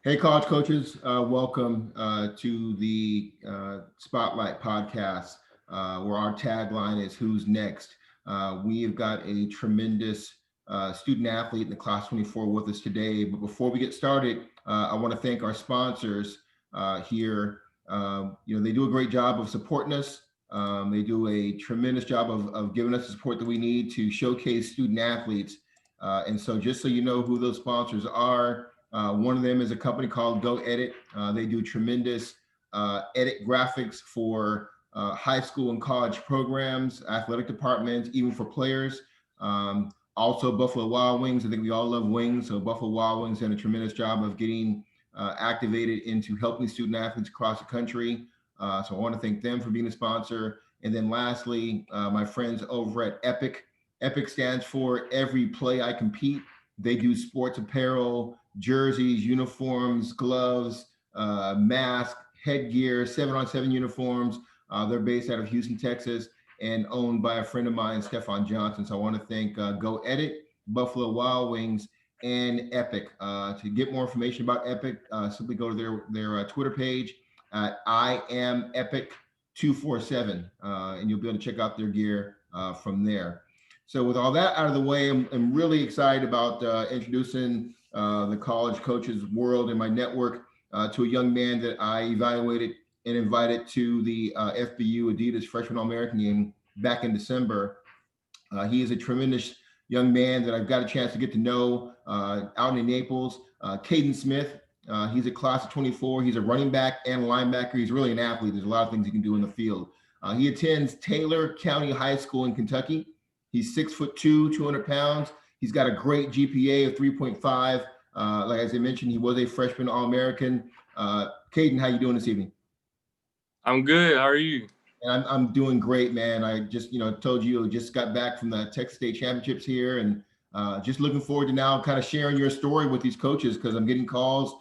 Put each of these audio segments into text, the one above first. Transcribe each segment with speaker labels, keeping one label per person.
Speaker 1: Hey, college coaches, welcome to the Spotlight podcast, where our tagline is Who's Next? We have got a tremendous student athlete in the class 24 with us today. But before we get started, I want to thank our sponsors here. They do a great job of supporting us. They do a tremendous job of giving us the support that we need to showcase student athletes. And so, just so you know who those sponsors are, one of them is a company called Go Edit. They do tremendous edit graphics for high school and college programs, athletic departments, even for players. Also, Buffalo Wild Wings. I think we all love wings. So, Buffalo Wild Wings done a tremendous job of getting activated into helping student athletes across the country. So, I want to thank them for being a sponsor. And then, lastly, my friends over at Epic. Epic stands for Every Play I Compete. They do sports apparel, jerseys, uniforms, gloves, mask, headgear, 7-on-7 uniforms. They're based out of Houston, Texas, and owned by a friend of mine, Stefan Johnson. So I want to thank Go Edit, Buffalo Wild Wings, and Epic. To get more information about Epic, simply go to their Twitter page at I am Epic 247, and you'll be able to check out their gear from there. So with all that out of the way, I'm really excited about introducing the college coaches world and my network to a young man that I evaluated and invited to the FBU Adidas Freshman All-American game back in December. He is a tremendous young man that I've got a chance to get to know out in Naples. Kaden Smith, he's a class of 24. He's a running back and linebacker. He's really an athlete. There's a lot of things he can do in the field. He attends Taylor County High School in Kentucky. He's 6'2", 200 pounds. He's got a great GPA of 3.5. Like as I mentioned, he was a freshman All-American. Kaden, how you doing this evening?
Speaker 2: I'm good. How are you?
Speaker 1: And I'm doing great, man. I just, told you, just got back from the Texas State Championships here, and just looking forward to now kind of sharing your story with these coaches because I'm getting calls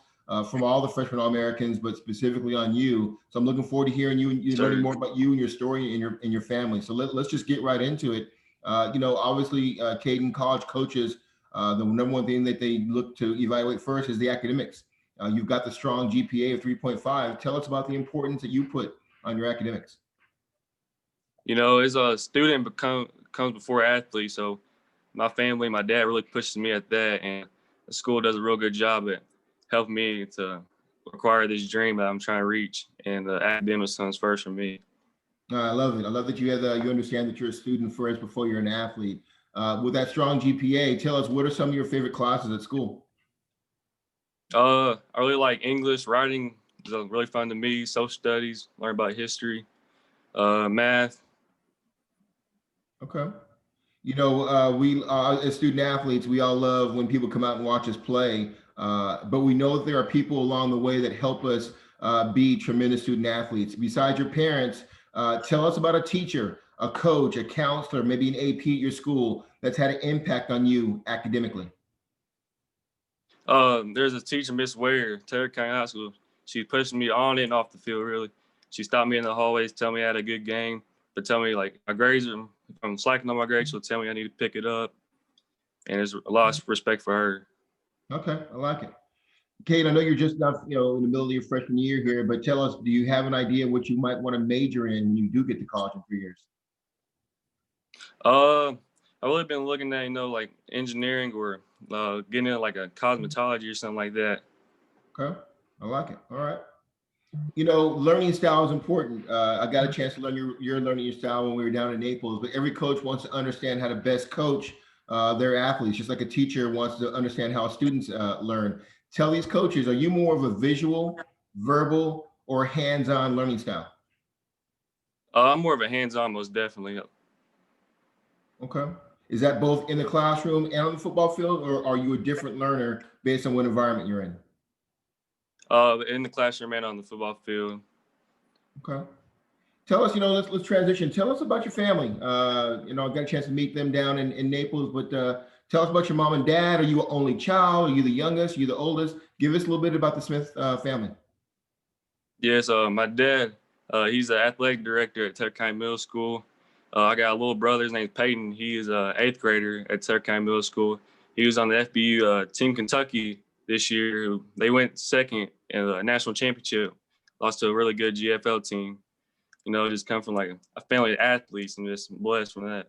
Speaker 1: from all the freshman All-Americans, but specifically on you. So I'm looking forward to hearing you and learning more about you and your story and your family. So let's just get right into it. Obviously, Kaden, college coaches, the number one thing that they look to evaluate first is the academics. You've got the strong GPA of 3.5. Tell us about the importance that you put on your academics.
Speaker 2: As a student comes before athlete, so my family, my dad really pushes me at that, and the school does a real good job at helping me to acquire this dream that I'm trying to reach, and the academics comes first for me.
Speaker 1: I love it. I love that you understand that you're a student first before you're an athlete. With that strong GPA, tell us what are some of your favorite classes at school?
Speaker 2: I really like English. Writing is really fun to me. Social studies, learn about history, math.
Speaker 1: Okay. We as student athletes, we all love when people come out and watch us play. But we know that there are people along the way that help us be tremendous student athletes. Besides your parents, tell us about a teacher, a coach, a counselor, maybe an AP at your school that's had an impact on you academically.
Speaker 2: There's a teacher, Miss Ware, Taylor County High School. She pushed me on and off the field, really. She stopped me in the hallways, tell me I had a good game, but tell me, like, my grades, if I'm slacking on my grades, she'll tell me I need to pick it up. And there's a lot of respect for her.
Speaker 1: Okay, I like it. Kate, I know you're just not, in the middle of your freshman year here, but tell us, do you have an idea what you might want to major in when you do get to college in 3 years?
Speaker 2: I've really been looking at, like engineering or getting into like a cosmetology or something like that.
Speaker 1: Okay, I like it. All right. Learning style is important. I got a chance to learn your learning style when we were down in Naples, but every coach wants to understand how to best coach their athletes, just like a teacher wants to understand how students learn. Tell these coaches, are you more of a visual, verbal, or hands-on learning style?
Speaker 2: I'm more of a hands-on, most definitely.
Speaker 1: Okay. Is that both in the classroom and on the football field, or are you a different learner based on what environment you're in?
Speaker 2: In the classroom and on the football field.
Speaker 1: Okay. Tell us, let's transition. Tell us about your family. I got a chance to meet them down in Naples, but tell us about your mom and dad. Are you an only child? Are you the youngest? Are you the oldest? Give us a little bit about the Smith family.
Speaker 2: Yes, my dad, he's the athletic director at Taylor County Middle School. I got a little brother, his name's Peyton. He is an 8th grader at Taylor County Middle School. He was on the FBU Team Kentucky this year. They went second in the national championship, lost to a really good GFL team. You know, just come from like a family of athletes and just blessed from that.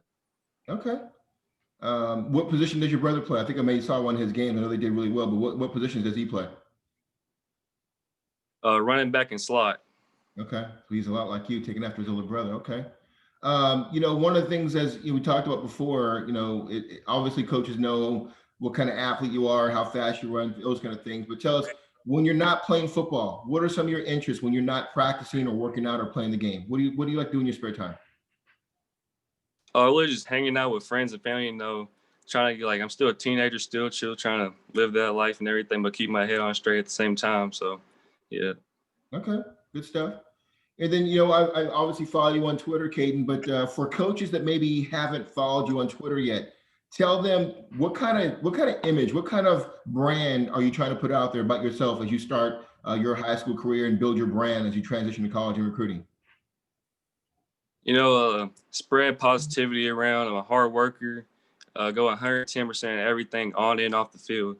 Speaker 1: Okay. What position does your brother play? I think I maybe saw one of his games. I know they did really well, but what positions does he play?
Speaker 2: Running back and slot.
Speaker 1: Okay, so he's a lot like you, taking after his older brother. Okay. One of the things, as we talked about before, obviously coaches know what kind of athlete you are, how fast you run, those kind of things. But tell us, when you're not playing football, what are some of your interests when you're not practicing or working out or playing the game? What do you like doing in your spare time?
Speaker 2: Really just hanging out with friends and family. Trying to get I'm still a teenager, still chill, trying to live that life and everything, but keep my head on straight at the same time. So, yeah.
Speaker 1: Okay, good stuff. And then, I obviously follow you on Twitter, Kaden, but for coaches that maybe haven't followed you on Twitter yet, tell them what kind of image, what kind of brand are you trying to put out there about yourself as you start your high school career and build your brand as you transition to college and recruiting?
Speaker 2: Spread positivity around. I'm a hard worker, go 110% everything on and off the field.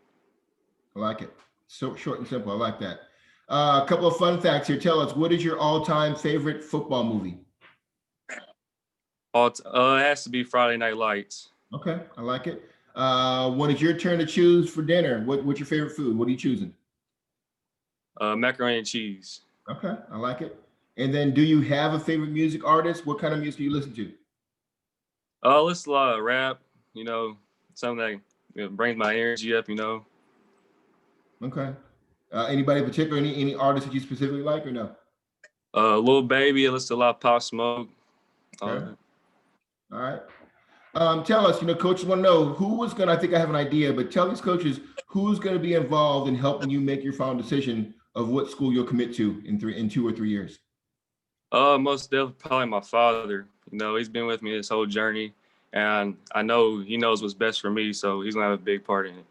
Speaker 1: I like it. So short and simple. I like that. A couple of fun facts here. Tell us, what is your all-time favorite football movie?
Speaker 2: It has to be Friday Night Lights.
Speaker 1: Okay, I like it. When it's your turn to choose for dinner, what's your favorite food? What are you choosing?
Speaker 2: Macaroni and cheese.
Speaker 1: Okay, I like it. And then, do you have a favorite music artist? What kind of music do you listen to?
Speaker 2: I listen to a lot of rap, something that brings my energy up,
Speaker 1: Okay. Anybody in particular? Any artists that you specifically like or no?
Speaker 2: Lil Baby, I listen to a lot of Pop Smoke.
Speaker 1: Okay. All right. Tell us, coaches want to know who is going to, I think I have an idea, but tell these coaches who's going to be involved in helping you make your final decision of what school you'll commit to in 2 or 3 years.
Speaker 2: Most definitely probably my father. He's been with me this whole journey, and I know he knows what's best for me, so he's gonna have a big part in it.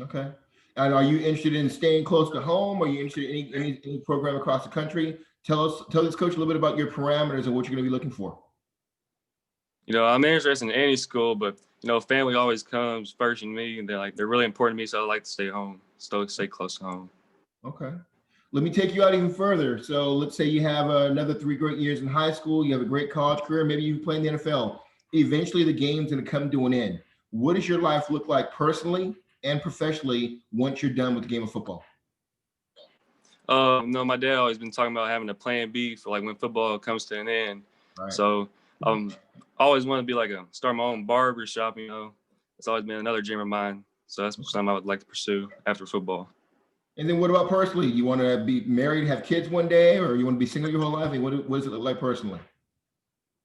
Speaker 1: Okay. And are you interested in staying close to home? Are you interested in any program across the country? Tell this coach a little bit about your parameters and what you're going to be looking for.
Speaker 2: I'm interested in any school, but family always comes first in me, and they're really important to me, so I like to stay home, so stay close to home.
Speaker 1: Okay. Let me take you out even further. So let's say you have another 3 great years in high school, you have a great college career, maybe you play in the NFL. Eventually the game's going to come to an end. What does your life look like personally and professionally once you're done with the game of football?
Speaker 2: No, my dad always been talking about having a plan B for when football comes to an end.
Speaker 1: Right.
Speaker 2: So I always want to be start my own barber shop, It's always been another dream of mine. So that's something I would like to pursue after football.
Speaker 1: And then what about personally? You want to be married, have kids one day, or you want to be single your whole life? And what does it look like personally?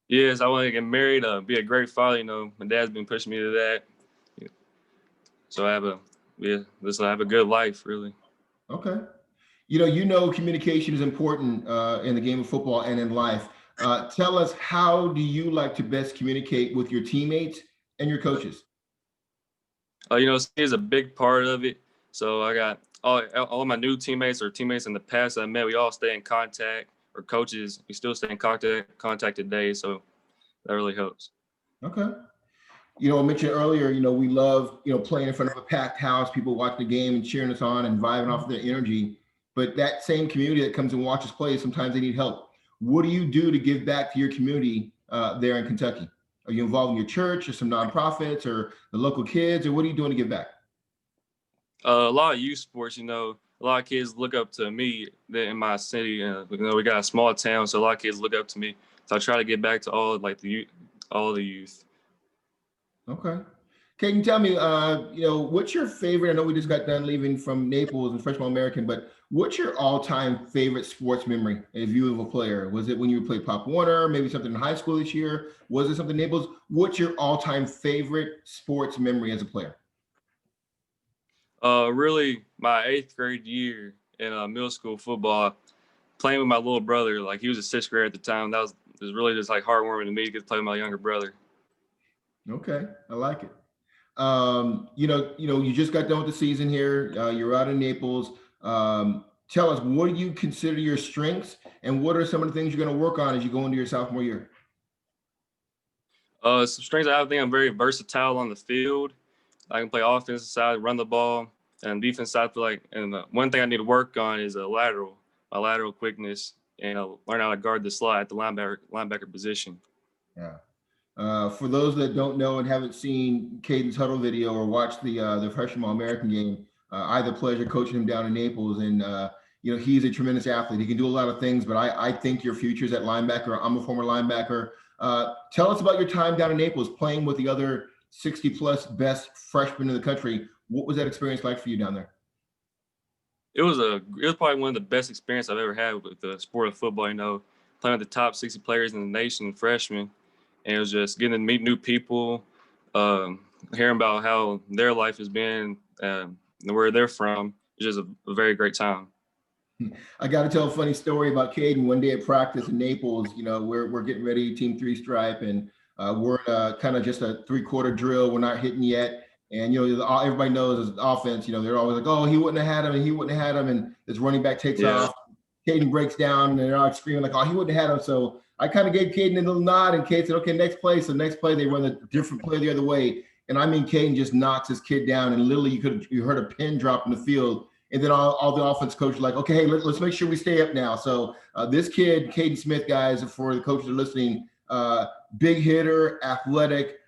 Speaker 2: Yes, I want to get married, be a great father. My dad's been pushing me to that. So this will have a good life, really.
Speaker 1: Okay. Communication is important in the game of football and in life. Tell us, how do you like to best communicate with your teammates and your coaches?
Speaker 2: He is a big part of it. So I got all my new teammates or teammates in the past I met. We all stay in contact, or coaches. We still stay in contact today. So that really helps.
Speaker 1: Okay. I mentioned earlier, we love, playing in front of a packed house, people watching the game and cheering us on and vibing off of their energy. But that same community that comes and watches play, sometimes they need help. What do you do to give back to your community there in Kentucky? Are you involved in your church or some nonprofits or the local kids, or what are you doing to give back?
Speaker 2: A lot of youth sports, a lot of kids look up to me in my city. We got a small town, so a lot of kids look up to me. So I try to get back to all the youth.
Speaker 1: Okay. Can you tell me, what's your favorite? I know we just got done leaving from Naples and Freshman American, but what's your all-time favorite sports memory as you of a player? Was it when you played Pop Warner, maybe something in high school this year? Was it something in Naples? What's your all-time favorite sports memory as a player?
Speaker 2: Really, my 8th grade year in middle school football, playing with my little brother. He was a 6th grader at the time. It was really just heartwarming to me to get to play with my younger brother.
Speaker 1: Okay, I like it. You just got done with the season here. You're out in Naples. Tell us, what do you consider your strengths, and what are some of the things you're going to work on as you go into your sophomore year?
Speaker 2: Some strengths I think I'm very versatile on the field. I can play offensive side, run the ball, And defense, I feel like, and one thing I need to work on is my lateral quickness, and learn how to guard the slot at the linebacker position.
Speaker 1: Yeah. For those that don't know and haven't seen Kaden's huddle video or watched the freshman All-American game, I had the pleasure coaching him down in Naples, and he's a tremendous athlete. He can do a lot of things, but I think your future's at linebacker. I'm a former linebacker. Tell us about your time down in Naples, playing with the other 60-plus best freshmen in the country. What was that experience like for you down there?
Speaker 2: It was probably one of the best experiences I've ever had with the sport of football. Playing with the top 60 players in the nation, freshmen, and it was just getting to meet new people, hearing about how their life has been, and where they're from. It's just a very great time.
Speaker 1: I got to tell a funny story about Kaden. One day at practice in Naples, we're getting ready, team three stripe, and we're in kind of just a 3-quarter drill. We're not hitting yet. And, everybody knows as offense, they're always like, oh, he wouldn't have had him, and he wouldn't have had him. And this running back takes off. Kaden breaks down, and they're all screaming like, oh, he wouldn't have had him. So I kind of gave Kaden a little nod, and Kaden said, okay, next play. So next play, they run a different play the other way. And I mean, Kaden just knocks his kid down, and literally you heard a pin drop in the field. And then all the offense coaches like, okay, hey, let's make sure we stay up now. So this kid, Kaden Smith, guys, for the coaches that are listening, big hitter, athletic,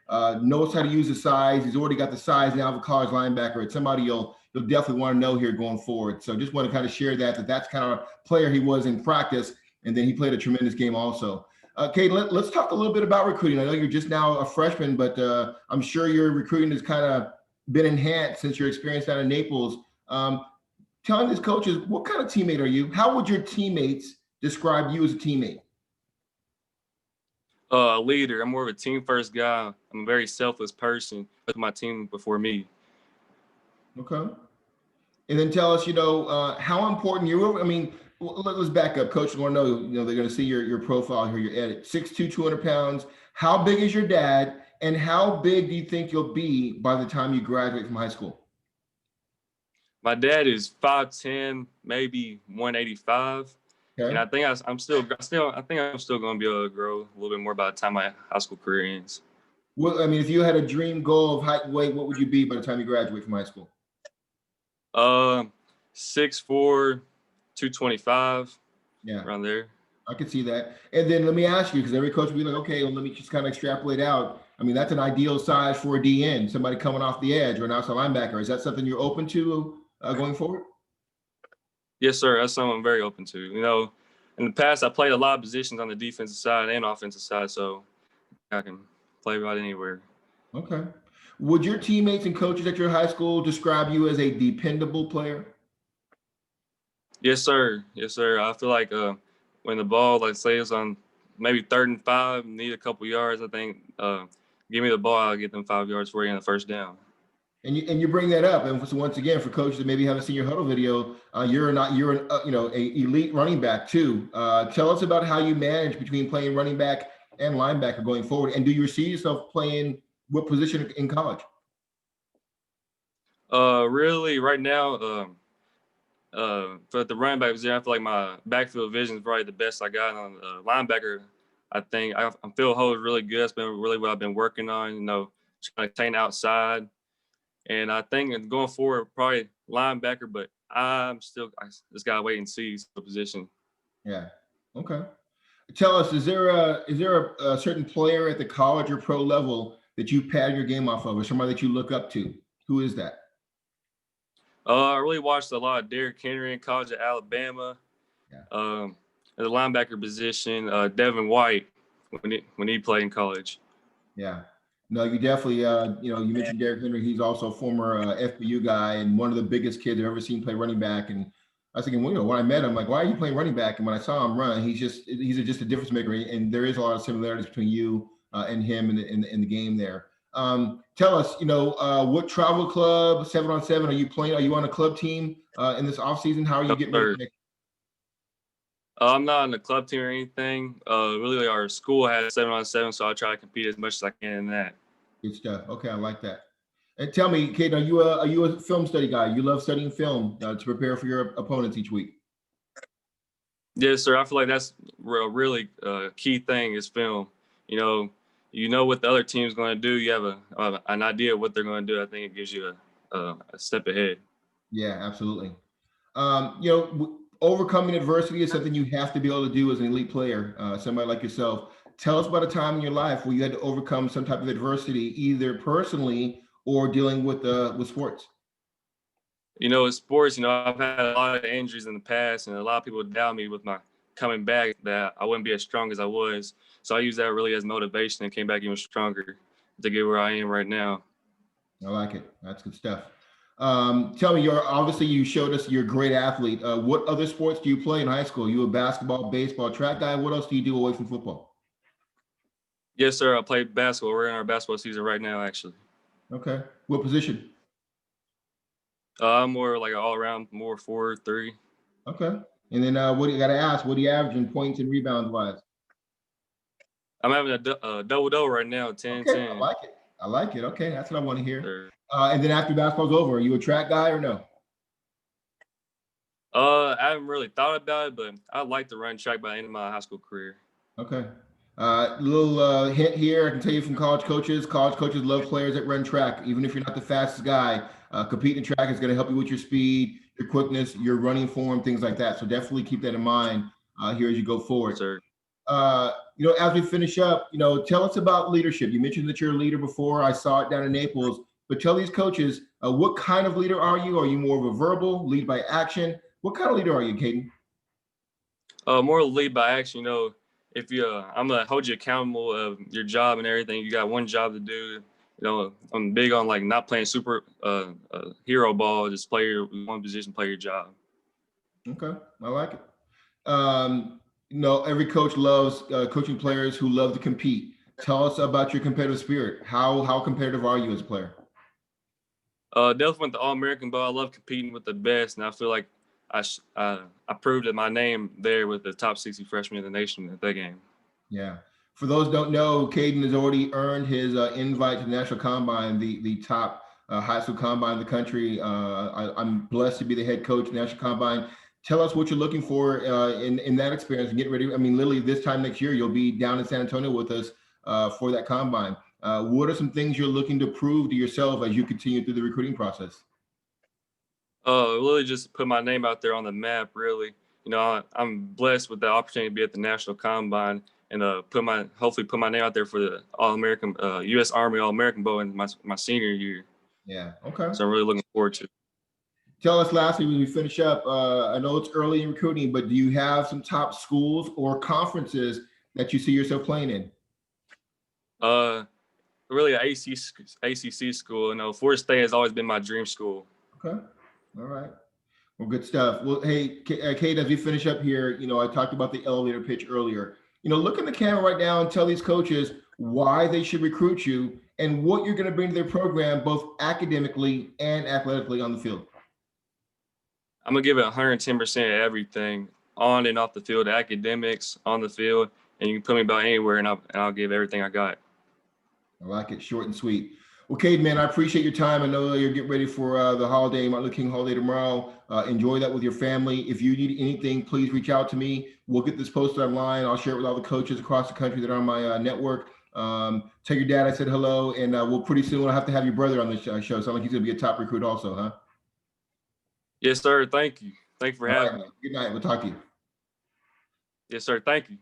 Speaker 1: knows how to use the size. He's already got the size now of a college linebacker. It's somebody you'll definitely want to know here going forward. So just want to kind of share that's kind of a player he was in practice, and then he played a tremendous game also. Kaden, let's talk a little bit about recruiting. I know you're just now a freshman, but I'm sure your recruiting has kind of been enhanced since your experience down in Naples. Telling these coaches, what kind of teammate are you? How would your teammates describe you as a teammate?
Speaker 2: A leader. I'm more of a team first guy. I'm a very selfless person. Put my team before me.
Speaker 1: Okay. And then tell us, how important you were. I mean, let's back up. Coach, want to know, they're going to see your profile here. You're at 6'2", 200 pounds. How big is your dad? And how big do you think you'll be by the time you graduate from high school?
Speaker 2: My dad is 5'10", maybe 185.
Speaker 1: Okay.
Speaker 2: And I think I'm still going to be able to grow a little bit more by the time my high school career ends.
Speaker 1: Well, I mean, if you had a dream goal of height and weight, what would you be by the time you graduate from high school?
Speaker 2: 6'4", 225.
Speaker 1: Yeah,
Speaker 2: around there.
Speaker 1: I could see that. And then let me ask you, because every coach will be like, okay, well, let me just kind of extrapolate out. I mean, that's an ideal size for a DN, somebody coming off the edge or an outside linebacker. Is that something you're open to going forward?
Speaker 2: Yes, sir. That's something I'm very open to. In the past, I played a lot of positions on the defensive side and offensive side, so I can play about anywhere.
Speaker 1: Okay. Would your teammates and coaches at your high school describe you as a dependable player?
Speaker 2: Yes, sir. Yes, sir. I feel like when the ball, like say it's on maybe 3rd and 5, need a couple yards, I think give me the ball, I'll get them 5 yards for you on the first down.
Speaker 1: And you bring that up, and so once again, for coaches that maybe haven't seen your huddle video, you're an a elite running back too. Tell us about how you manage between playing running back and linebacker going forward, and do you see yourself playing what position in college?
Speaker 2: Really, right now, for the running back position, I feel like my backfield vision is probably the best I got. On the linebacker, I think I feel hold really good. That's been really what I've been working on. Trying to attain outside. And I think going forward, probably linebacker, but I just gotta wait and see the position.
Speaker 1: Yeah. Okay. Tell us, is there a certain player at the college or pro level that you pad your game off of, or somebody that you look up to? Who is that?
Speaker 2: I really watched a lot of Derrick Henry in college at Alabama.
Speaker 1: Yeah.
Speaker 2: At the linebacker position, Devin White when he played in college.
Speaker 1: Yeah. No, you definitely, you mentioned Derrick Henry. He's also a former FBU guy and one of the biggest kids I've ever seen play running back. And I was thinking, well, when I met him, like, why are you playing running back? And when I saw him run, he's just a difference maker. And there is a lot of similarities between you and him in the game there. Tell us, what travel club, 7-on-7, are you playing? Are you on a club team in this offseason? How are you getting ready?
Speaker 2: I'm not on the club team or anything. Really, our school has 7-on-7, so I try to compete as much as I can in that.
Speaker 1: Good stuff. Okay, I like that. And tell me, Kaden, are you a film study guy? You love studying film to prepare for your opponents each week?
Speaker 2: Yes, sir. I feel like that's a really key thing is film. You know what the other team's going to do. You have an idea of what they're going to do. I think it gives you a step ahead.
Speaker 1: Yeah, absolutely. Overcoming adversity is something you have to be able to do as an elite player. Somebody like yourself. Tell us about a time in your life where you had to overcome some type of adversity, either personally or dealing with sports.
Speaker 2: In sports, I've had a lot of injuries in the past, and a lot of people doubt me with my coming back that I wouldn't be as strong as I was. So I use that really as motivation and came back even stronger to get where I am right now.
Speaker 1: I like it. That's good stuff. Tell me, you showed us you're a great athlete. What other sports do you play in high school? You a basketball, baseball, track guy? What else do you do away from football?
Speaker 2: Yes, sir. I play basketball. We're in our basketball season right now, actually.
Speaker 1: Okay. What position?
Speaker 2: I'm more like an all-around, more 4-3.
Speaker 1: Okay. And then what do you got to ask? What do you average in points and rebounds wise?
Speaker 2: I'm having a double-double right now,
Speaker 1: Okay, I
Speaker 2: 10-10.
Speaker 1: like it. I like it. Okay, that's what I want to hear.
Speaker 2: Sir.
Speaker 1: And then after basketball's over, are you a track guy or no?
Speaker 2: I haven't really thought about it, but I'd like to run track by the end of my high school career.
Speaker 1: Okay. Little hint here. I can tell you from college coaches. College coaches love players that run track. Even if you're not the fastest guy, competing in track is going to help you with your speed, your quickness, your running form, things like that. So definitely keep that in mind here as you go forward.
Speaker 2: Sir.
Speaker 1: As we finish up, tell us about leadership. You mentioned that you're a leader before. I saw it down in Naples. But tell these coaches, what kind of leader are you? Are you more of a verbal, lead by action? What kind of leader are you, Kaden?
Speaker 2: More lead by action. If I'm gonna hold you accountable of your job and everything. You got one job to do. I'm big on like not playing super hero ball. Just play your one position, play your job.
Speaker 1: Okay, I like it. Every coach loves coaching players who love to compete. Tell us about your competitive spirit. How competitive are you as a player?
Speaker 2: Definitely with the All-American ball. I love competing with the best, and I feel like I proved that my name there with the top 60 freshmen in the nation at that game.
Speaker 1: Yeah. For those who don't know, Kaden has already earned his invite to the National Combine, the top high school combine in the country. I'm blessed to be the head coach of the National Combine. Tell us what you're looking for in that experience and get ready. I mean, literally this time next year, you'll be down in San Antonio with us for that combine. What are some things you're looking to prove to yourself as you continue through the recruiting process?
Speaker 2: Really just put my name out there on the map, really. I'm blessed with the opportunity to be at the National Combine and hopefully put my name out there for the All-American, U.S. Army All-American Bowl in my senior year.
Speaker 1: Yeah. Okay.
Speaker 2: So I'm really looking forward to it.
Speaker 1: Tell us lastly, when we finish up, I know it's early in recruiting, but do you have some top schools or conferences that you see yourself playing in?
Speaker 2: Really an ACC school. Florida State has always been my dream school.
Speaker 1: Okay. All right. Well, good stuff. Well, hey, Kate, as we finish up here, I talked about the elevator pitch earlier. Look in the camera right now and tell these coaches why they should recruit you and what you're going to bring to their program, both academically and athletically on the field.
Speaker 2: I'm going to give it 110% of everything on and off the field, academics, on the field, and you can put me about anywhere, and I'll give everything I got.
Speaker 1: I like it. Short and sweet. Well, Cade, man, I appreciate your time. I know you're getting ready for the holiday, Martin Luther King holiday tomorrow. Enjoy that with your family. If you need anything, please reach out to me. We'll get this posted online. I'll share it with all the coaches across the country that are on my network. Tell your dad I said hello, and we'll pretty soon we'll have to have your brother on the show. Sounds like he's going to be a top recruit also, huh?
Speaker 2: Yes, sir. Thank you. Thank you for having me.
Speaker 1: Good night. We'll talk to you.
Speaker 2: Yes, sir. Thank you.